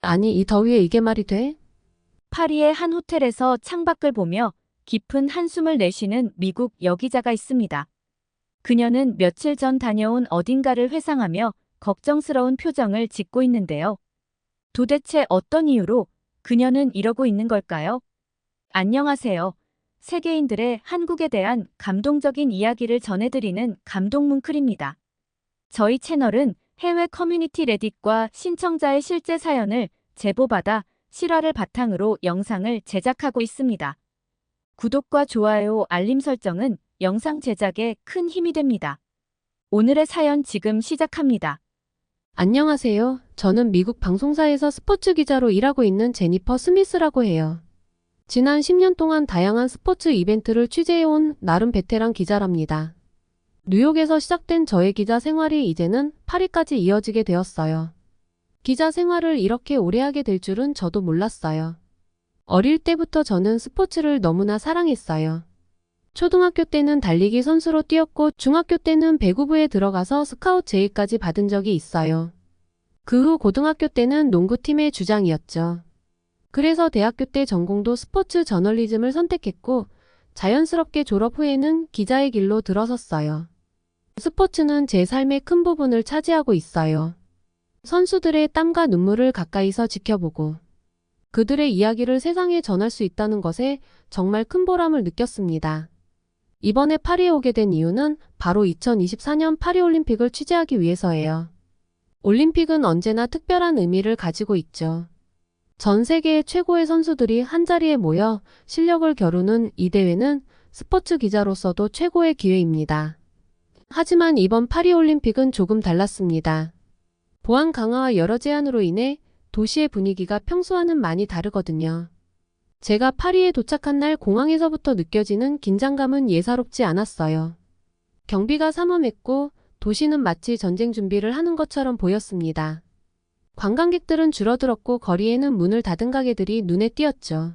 아니, 이 더위에 이게 말이 돼? 파리의 한 호텔에서 창밖을 보며 깊은 한숨을 내쉬는 미국 여기자가 있습니다. 그녀는 며칠 전 다녀온 어딘가를 회상하며 걱정스러운 표정을 짓고 있는데요. 도대체 어떤 이유로 그녀는 이러고 있는 걸까요? 안녕하세요. 세계인들의 한국에 대한 감동적인 이야기를 전해드리는 감동뭉클입니다. 저희 채널은 해외 커뮤니티 레딧과 신청자의 실제 사연을 제보받아 실화를 바탕으로 영상을 제작하고 있습니다. 구독과 좋아요, 알림 설정은 영상 제작에 큰 힘이 됩니다. 오늘의 사연 지금 시작합니다. 안녕하세요. 저는 미국 방송사에서 스포츠 기자로 일하고 있는 제니퍼 스미스라고 해요. 지난 10년 동안 다양한 스포츠 이벤트를 취재해온 나름 베테랑 기자랍니다. 뉴욕에서 시작된 저의 기자 생활이 이제는 파리까지 이어지게 되었어요. 기자 생활을 이렇게 오래 하게 될 줄은 저도 몰랐어요. 어릴 때부터 저는 스포츠를 너무나 사랑했어요. 초등학교 때는 달리기 선수로 뛰었고 중학교 때는 배구부에 들어가서 스카웃 제의까지 받은 적이 있어요. 그 후 고등학교 때는 농구팀의 주장이었죠. 그래서 대학교 때 전공도 스포츠 저널리즘을 선택했고 자연스럽게 졸업 후에는 기자의 길로 들어섰어요. 스포츠는 제 삶의 큰 부분을 차지하고 있어요. 선수들의 땀과 눈물을 가까이서 지켜보고 그들의 이야기를 세상에 전할 수 있다는 것에 정말 큰 보람을 느꼈습니다. 이번에 파리에 오게 된 이유는 바로 2024년 파리올림픽을 취재하기 위해서예요. 올림픽은 언제나 특별한 의미를 가지고 있죠. 전 세계의 최고의 선수들이 한자리에 모여 실력을 겨루는 이 대회는 스포츠 기자로서도 최고의 기회입니다. 하지만 이번 파리올림픽은 조금 달랐습니다. 보안 강화와 여러 제한으로 인해 도시의 분위기가 평소와는 많이 다르거든요. 제가 파리에 도착한 날 공항에서부터 느껴지는 긴장감은 예사롭지 않았어요. 경비가 삼엄했고 도시는 마치 전쟁 준비를 하는 것처럼 보였습니다. 관광객들은 줄어들었고 거리에는 문을 닫은 가게들이 눈에 띄었죠.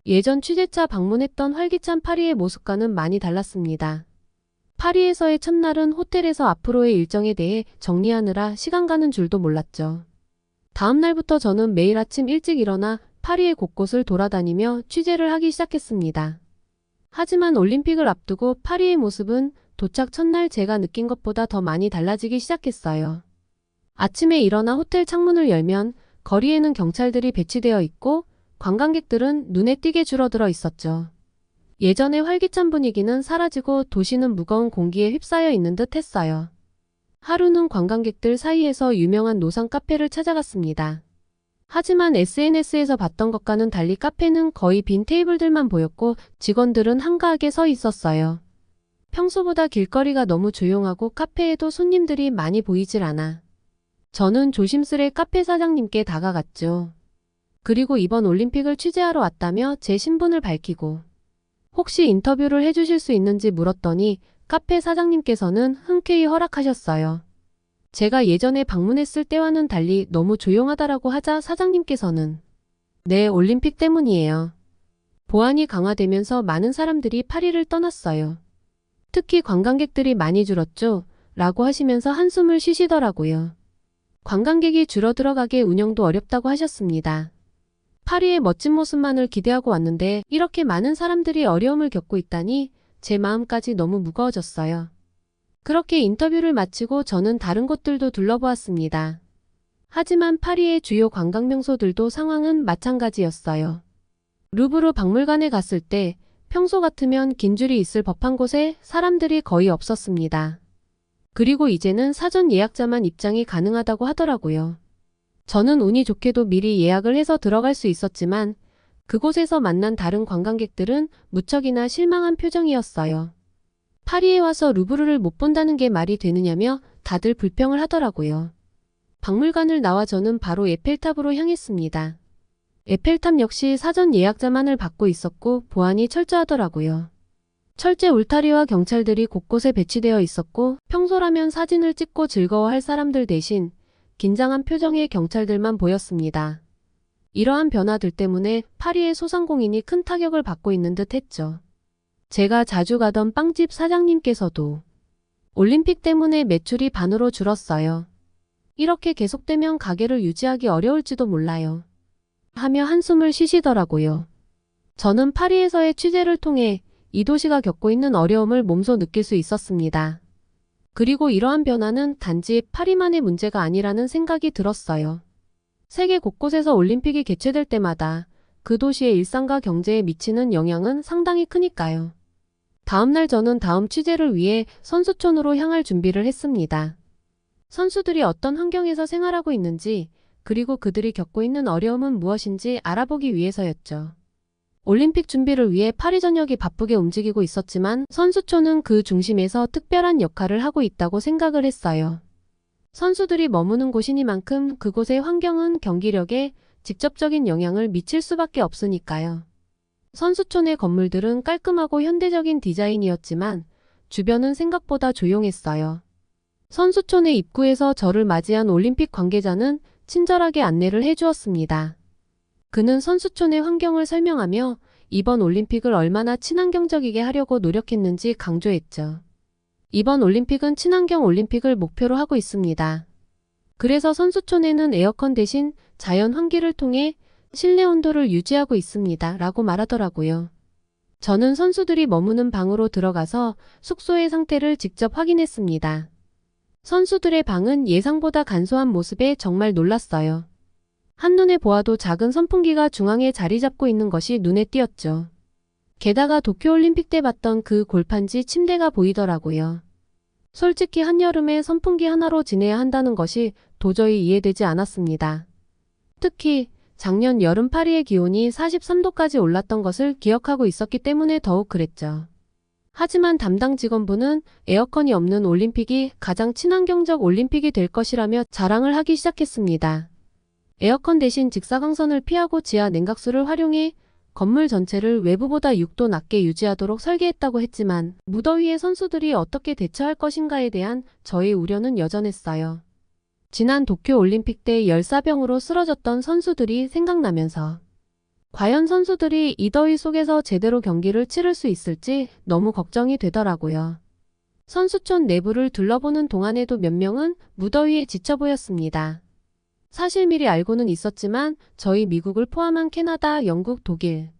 예전 취재차 방문했던 활기찬 파리의 모습과는 많이 달랐습니다. 파리에서의 첫날은 호텔에서 앞으로의 일정에 대해 정리하느라 시간 가는 줄도 몰랐죠. 다음 날부터 저는 매일 아침 일찍 일어나 파리의 곳곳을 돌아다니며 취재를 하기 시작했습니다. 하지만 올림픽을 앞두고 파리의 모습은 도착 첫날 제가 느낀 것보다 더 많이 달라지기 시작했어요. 아침에 일어나 호텔 창문을 열면 거리에는 경찰들이 배치되어 있고 관광객들은 눈에 띄게 줄어들어 있었죠. 예전의 활기찬 분위기는 사라지고 도시는 무거운 공기에 휩싸여 있는 듯 했어요. 하루는 관광객들 사이에서 유명한 노상 카페를 찾아갔습니다. 하지만 SNS에서 봤던 것과는 달리 카페는 거의 빈 테이블들만 보였고 직원들은 한가하게 서 있었어요. 평소보다 길거리가 너무 조용하고 카페에도 손님들이 많이 보이질 않아. 저는 조심스레 카페 사장님께 다가갔죠. 그리고 이번 올림픽을 취재하러 왔다며 제 신분을 밝히고 혹시 인터뷰를 해주실 수 있는지 물었더니 카페 사장님께서는 흔쾌히 허락하셨어요. 제가 예전에 방문했을 때와는 달리 너무 조용하다라고 하자 사장님께서는 네, 올림픽 때문이에요. 보안이 강화되면서 많은 사람들이 파리를 떠났어요. 특히 관광객들이 많이 줄었죠. 라고 하시면서 한숨을 쉬시더라고요. 관광객이 줄어들어가게 운영도 어렵다고 하셨습니다. 파리의 멋진 모습만을 기대하고 왔는데 이렇게 많은 사람들이 어려움을 겪고 있다니 제 마음까지 너무 무거워졌어요. 그렇게 인터뷰를 마치고 저는 다른 곳들도 둘러보았습니다. 하지만 파리의 주요 관광 명소들도 상황은 마찬가지였어요. 루브르 박물관에 갔을 때 평소 같으면 긴 줄이 있을 법한 곳에 사람들이 거의 없었습니다. 그리고 이제는 사전 예약자만 입장이 가능하다고 하더라고요. 저는 운이 좋게도 미리 예약을 해서 들어갈 수 있었지만 그곳에서 만난 다른 관광객들은 무척이나 실망한 표정이었어요. 파리에 와서 루브르를 못 본다는 게 말이 되느냐며 다들 불평을 하더라고요. 박물관을 나와 저는 바로 에펠탑으로 향했습니다. 에펠탑 역시 사전 예약자만을 받고 있었고 보안이 철저하더라고요. 철제 울타리와 경찰들이 곳곳에 배치되어 있었고 평소라면 사진을 찍고 즐거워할 사람들 대신 긴장한 표정의 경찰들만 보였습니다. 이러한 변화들 때문에 파리의 소상공인이 큰 타격을 받고 있는 듯 했죠. 제가 자주 가던 빵집 사장님께서도 올림픽 때문에 매출이 반으로 줄었어요. 이렇게 계속되면 가게를 유지하기 어려울지도 몰라요. 하며 한숨을 쉬시더라고요. 저는 파리에서의 취재를 통해 이 도시가 겪고 있는 어려움을 몸소 느낄 수 있었습니다. 그리고 이러한 변화는 단지 파리만의 문제가 아니라는 생각이 들었어요. 세계 곳곳에서 올림픽이 개최될 때마다 그 도시의 일상과 경제에 미치는 영향은 상당히 크니까요. 다음날 저는 다음 취재를 위해 선수촌으로 향할 준비를 했습니다. 선수들이 어떤 환경에서 생활하고 있는지, 그리고 그들이 겪고 있는 어려움은 무엇인지 알아보기 위해서였죠. 올림픽 준비를 위해 파리 전역이 바쁘게 움직이고 있었지만 선수촌은 그 중심에서 특별한 역할을 하고 있다고 생각을 했어요. 선수들이 머무는 곳이니만큼 그곳의 환경은 경기력에 직접적인 영향을 미칠 수밖에 없으니까요. 선수촌의 건물들은 깔끔하고 현대적인 디자인이었지만 주변은 생각보다 조용했어요. 선수촌의 입구에서 저를 맞이한 올림픽 관계자는 친절하게 안내를 해주었습니다. 그는 선수촌의 환경을 설명하며 이번 올림픽을 얼마나 친환경적이게 하려고 노력했는지 강조했죠. 이번 올림픽은 친환경 올림픽을 목표로 하고 있습니다. 그래서 선수촌에는 에어컨 대신 자연 환기를 통해 실내 온도를 유지하고 있습니다. 라고 말하더라고요. 저는 선수들이 머무는 방으로 들어가서 숙소의 상태를 직접 확인했습니다. 선수들의 방은 예상보다 간소한 모습에 정말 놀랐어요. 한눈에 보아도 작은 선풍기가 중앙에 자리 잡고 있는 것이 눈에 띄었죠. 게다가 도쿄올림픽 때 봤던 그 골판지 침대가 보이더라고요. 솔직히 한여름에 선풍기 하나로 지내야 한다는 것이 도저히 이해되지 않았습니다. 특히 작년 여름 파리의 기온이 43도까지 올랐던 것을 기억하고 있었기 때문에 더욱 그랬죠. 하지만 담당 직원분은 에어컨이 없는 올림픽이 가장 친환경적 올림픽이 될 것이라며 자랑을 하기 시작했습니다. 에어컨 대신 직사광선을 피하고 지하 냉각수를 활용해 건물 전체를 외부보다 6도 낮게 유지하도록 설계했다고 했지만 무더위에 선수들이 어떻게 대처할 것인가에 대한 저의 우려는 여전했어요. 지난 도쿄올림픽 때 열사병으로 쓰러졌던 선수들이 생각나면서 과연 선수들이 이 더위 속에서 제대로 경기를 치를 수 있을지 너무 걱정이 되더라고요. 선수촌 내부를 둘러보는 동안에도 몇 명은 무더위에 지쳐 보였습니다. 사실 미리 알고는 있었지만 저희 미국을 포함한 캐나다, 영국, 독일,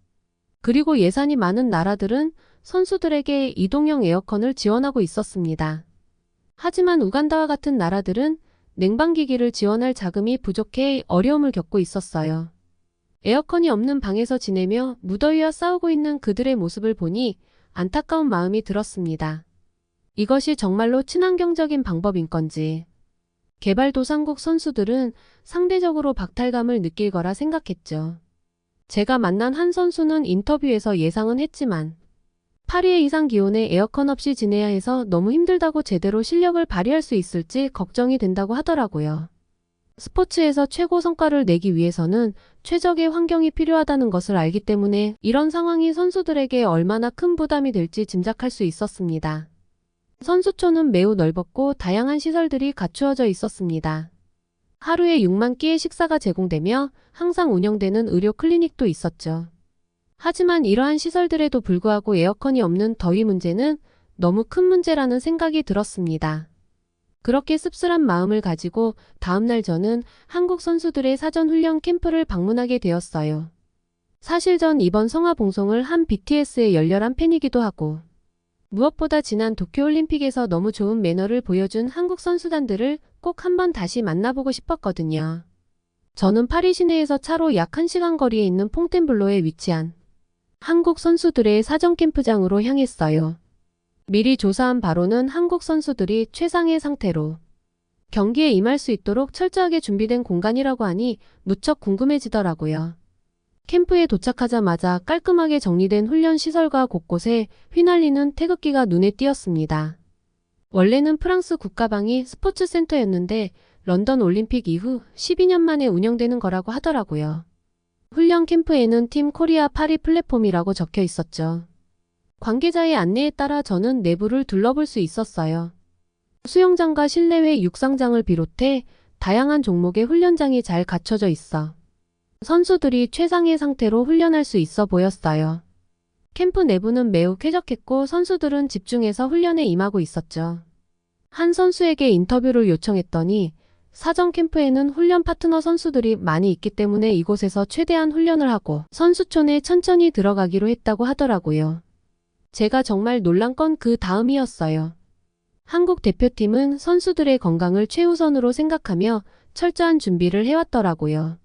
그리고 예산이 많은 나라들은 선수들에게 이동형 에어컨을 지원하고 있었습니다. 하지만 우간다와 같은 나라들은 냉방기기를 지원할 자금이 부족해 어려움을 겪고 있었어요. 에어컨이 없는 방에서 지내며 무더위와 싸우고 있는 그들의 모습을 보니 안타까운 마음이 들었습니다. 이것이 정말로 친환경적인 방법인 건지. 개발도상국 선수들은 상대적으로 박탈감을 느낄 거라 생각했죠. 제가 만난 한 선수는 인터뷰에서 예상은 했지만 파리의 이상 기온에 에어컨 없이 지내야 해서 너무 힘들다고 제대로 실력을 발휘할 수 있을지 걱정이 된다고 하더라고요. 스포츠에서 최고 성과를 내기 위해서는 최적의 환경이 필요하다는 것을 알기 때문에 이런 상황이 선수들에게 얼마나 큰 부담이 될지 짐작할 수 있었습니다. 선수촌은 매우 넓었고 다양한 시설들이 갖추어져 있었습니다. 하루에 6만 끼의 식사가 제공되며 항상 운영되는 의료 클리닉도 있었죠. 하지만 이러한 시설들에도 불구하고 에어컨이 없는 더위 문제는 너무 큰 문제라는 생각이 들었습니다. 그렇게 씁쓸한 마음을 가지고 다음날 저는 한국 선수들의 사전 훈련 캠프를 방문하게 되었어요. 사실 전 이번 성화 봉송을 한 BTS의 열렬한 팬이기도 하고 무엇보다 지난 도쿄올림픽에서 너무 좋은 매너를 보여준 한국 선수단들을 꼭 한번 다시 만나보고 싶었거든요. 저는 파리 시내에서 차로 약 1시간 거리에 있는 퐁텐블로에 위치한 한국 선수들의 사전 캠프장으로 향했어요. 미리 조사한 바로는 한국 선수들이 최상의 상태로 경기에 임할 수 있도록 철저하게 준비된 공간이라고 하니 무척 궁금해지더라고요. 캠프에 도착하자마자 깔끔하게 정리된 훈련 시설과 곳곳에 휘날리는 태극기가 눈에 띄었습니다. 원래는 프랑스 국가방위 스포츠 센터였는데 런던 올림픽 이후 12년 만에 운영되는 거라고 하더라고요. 훈련 캠프에는 팀 코리아 파리 플랫폼이라고 적혀 있었죠. 관계자의 안내에 따라 저는 내부를 둘러볼 수 있었어요. 수영장과 실내외 육상장을 비롯해 다양한 종목의 훈련장이 잘 갖춰져 있어 선수들이 최상의 상태로 훈련할 수 있어 보였어요. 캠프 내부는 매우 쾌적했고 선수들은 집중해서 훈련에 임하고 있었죠. 한 선수에게 인터뷰를 요청했더니 사전 캠프에는 훈련 파트너 선수들이 많이 있기 때문에 이곳에서 최대한 훈련을 하고 선수촌에 천천히 들어가기로 했다고 하더라고요. 제가 정말 놀란 건 그 다음이었어요. 한국 대표팀은 선수들의 건강을 최우선으로 생각하며 철저한 준비를 해왔더라고요.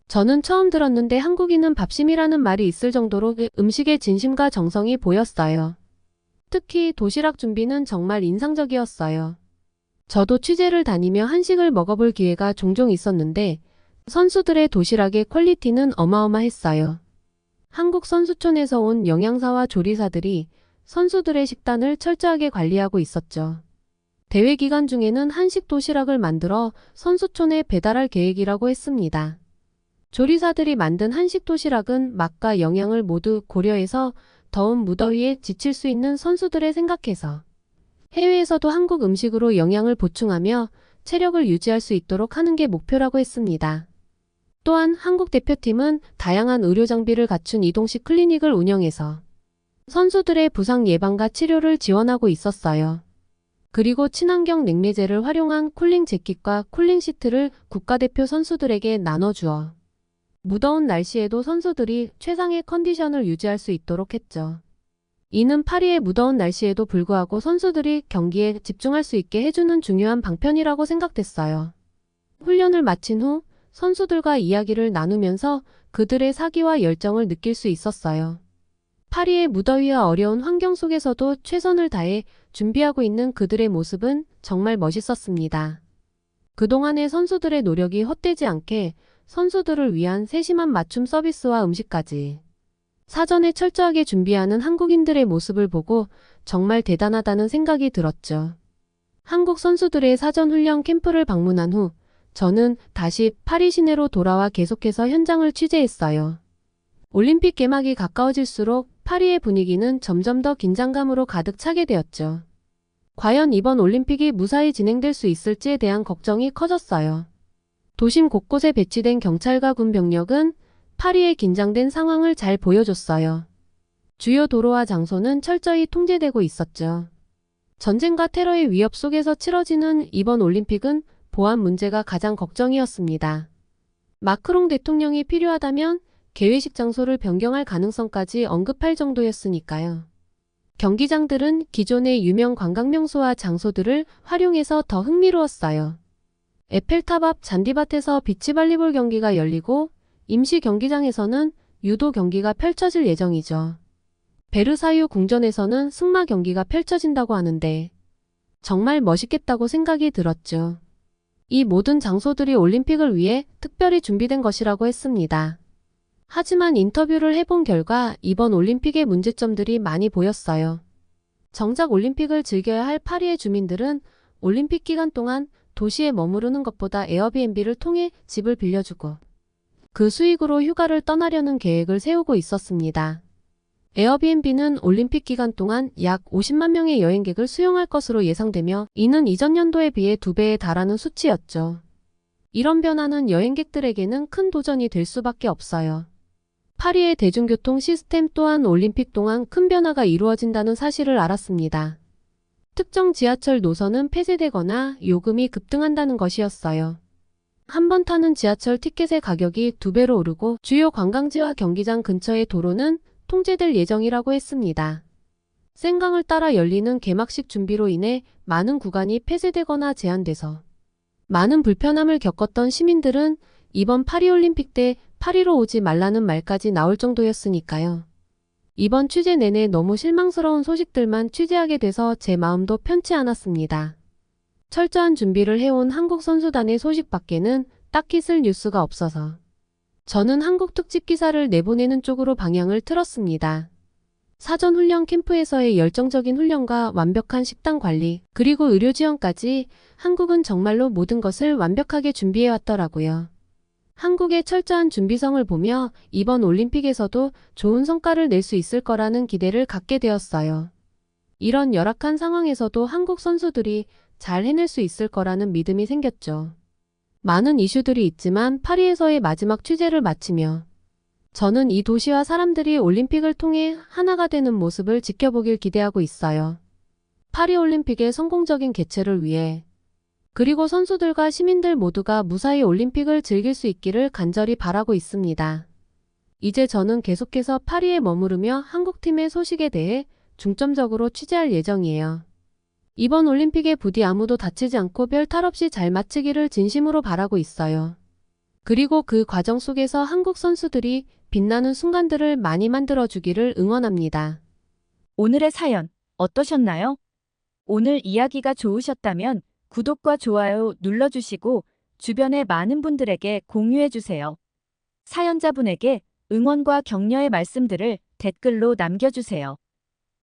저는 처음 들었는데 한국인은 밥심이라는 말이 있을 정도로 음식에 진심과 정성이 보였어요. 특히 도시락 준비는 정말 인상적이었어요. 저도 취재를 다니며 한식을 먹어볼 기회가 종종 있었는데 선수들의 도시락의 퀄리티는 어마어마했어요. 한국 선수촌에서 온 영양사와 조리사들이 선수들의 식단을 철저하게 관리하고 있었죠. 대회 기간 중에는 한식 도시락을 만들어 선수촌에 배달할 계획이라고 했습니다. 조리사들이 만든 한식 도시락은 맛과 영양을 모두 고려해서 더운 무더위에 지칠 수 있는 선수들을 생각해서 해외에서도 한국 음식으로 영양을 보충하며 체력을 유지할 수 있도록 하는 게 목표라고 했습니다. 또한 한국 대표팀은 다양한 의료 장비를 갖춘 이동식 클리닉을 운영해서 선수들의 부상 예방과 치료를 지원하고 있었어요. 그리고 친환경 냉매제를 활용한 쿨링 재킷과 쿨링 시트를 국가대표 선수들에게 나눠주어 무더운 날씨에도 선수들이 최상의 컨디션을 유지할 수 있도록 했죠. 이는 파리의 무더운 날씨에도 불구하고 선수들이 경기에 집중할 수 있게 해주는 중요한 방편이라고 생각됐어요. 훈련을 마친 후 선수들과 이야기를 나누면서 그들의 사기와 열정을 느낄 수 있었어요. 파리의 무더위와 어려운 환경 속에서도 최선을 다해 준비하고 있는 그들의 모습은 정말 멋있었습니다. 그동안의 선수들의 노력이 헛되지 않게 선수들을 위한 세심한 맞춤 서비스와 음식까지 사전에 철저하게 준비하는 한국인들의 모습을 보고 정말 대단하다는 생각이 들었죠. 한국 선수들의 사전 훈련 캠프를 방문한 후 저는 다시 파리 시내로 돌아와 계속해서 현장을 취재했어요. 올림픽 개막이 가까워질수록 파리의 분위기는 점점 더 긴장감으로 가득 차게 되었죠. 과연 이번 올림픽이 무사히 진행될 수 있을지에 대한 걱정이 커졌어요. 도심 곳곳에 배치된 경찰과 군 병력은 파리의 긴장된 상황을 잘 보여줬어요. 주요 도로와 장소는 철저히 통제되고 있었죠. 전쟁과 테러의 위협 속에서 치러지는 이번 올림픽은 보안 문제가 가장 걱정이었습니다. 마크롱 대통령이 필요하다면 개회식 장소를 변경할 가능성까지 언급할 정도였으니까요. 경기장들은 기존의 유명 관광 명소와 장소들을 활용해서 더 흥미로웠어요. 에펠탑 앞 잔디밭에서 비치발리볼 경기가 열리고 임시 경기장에서는 유도 경기가 펼쳐질 예정이죠. 베르사유 궁전에서는 승마 경기가 펼쳐진다고 하는데 정말 멋있겠다고 생각이 들었죠. 이 모든 장소들이 올림픽을 위해 특별히 준비된 것이라고 했습니다. 하지만 인터뷰를 해본 결과 이번 올림픽의 문제점들이 많이 보였어요. 정작 올림픽을 즐겨야 할 파리의 주민들은 올림픽 기간 동안 도시에 머무르는 것보다 에어비앤비를 통해 집을 빌려주고 그 수익으로 휴가를 떠나려는 계획을 세우고 있었습니다. 에어비앤비는 올림픽 기간 동안 약 50만 명의 여행객을 수용할 것으로 예상되며 이는 이전 연도에 비해 2배에 달하는 수치였죠. 이런 변화는 여행객들에게는 큰 도전이 될 수밖에 없어요. 파리의 대중교통 시스템 또한 올림픽 동안 큰 변화가 이루어진다는 사실을 알았습니다. 특정 지하철 노선은 폐쇄되거나 요금이 급등한다는 것이었어요. 한 번 타는 지하철 티켓의 가격이 2배로 오르고 주요 관광지와 경기장 근처의 도로는 통제될 예정이라고 했습니다. 생강을 따라 열리는 개막식 준비로 인해 많은 구간이 폐쇄되거나 제한돼서 많은 불편함을 겪었던 시민들은 이번 파리올림픽 때 파리로 오지 말라는 말까지 나올 정도였으니까요. 이번 취재 내내 너무 실망스러운 소식들만 취재하게 돼서 제 마음도 편치 않았습니다. 철저한 준비를 해온 한국 선수단의 소식 밖에는 딱히 쓸 뉴스가 없어서 저는 한국 특집 기사를 내보내는 쪽으로 방향을 틀었습니다. 사전 훈련 캠프에서의 열정적인 훈련과 완벽한 식단 관리, 그리고 의료 지원까지 한국은 정말로 모든 것을 완벽하게 준비해왔더라고요. 한국의 철저한 준비성을 보며 이번 올림픽에서도 좋은 성과를 낼 수 있을 거라는 기대를 갖게 되었어요. 이런 열악한 상황에서도 한국 선수들이 잘 해낼 수 있을 거라는 믿음이 생겼죠. 많은 이슈들이 있지만 파리에서의 마지막 취재를 마치며 저는 이 도시와 사람들이 올림픽을 통해 하나가 되는 모습을 지켜보길 기대하고 있어요. 파리올림픽의 성공적인 개최를 위해 그리고 선수들과 시민들 모두가 무사히 올림픽을 즐길 수 있기를 간절히 바라고 있습니다. 이제 저는 계속해서 파리에 머무르며 한국팀의 소식에 대해 중점적으로 취재할 예정이에요. 이번 올림픽에 부디 아무도 다치지 않고 별 탈 없이 잘 마치기를 진심으로 바라고 있어요. 그리고 그 과정 속에서 한국 선수들이 빛나는 순간들을 많이 만들어주기를 응원합니다. 오늘의 사연 어떠셨나요? 오늘 이야기가 좋으셨다면 구독과 좋아요 눌러주시고 주변의 많은 분들에게 공유해주세요. 사연자분에게 응원과 격려의 말씀들을 댓글로 남겨주세요.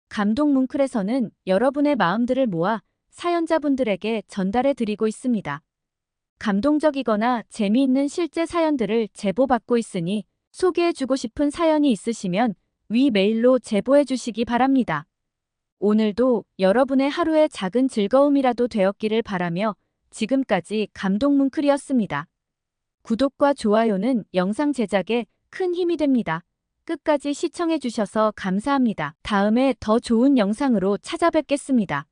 감동 뭉클에서는 여러분의 마음들을 모아 사연자분들에게 전달해 드리고 있습니다. 감동적이거나 재미있는 실제 사연들을 제보받고 있으니 소개해주고 싶은 사연이 있으시면 위 메일로 제보해 주시기 바랍니다. 오늘도 여러분의 하루의 작은 즐거움이라도 되었기를 바라며 지금까지 감동 뭉클이었습니다. 구독과 좋아요는 영상 제작에 큰 힘이 됩니다. 끝까지 시청해 주셔서 감사합니다. 다음에 더 좋은 영상으로 찾아뵙겠습니다.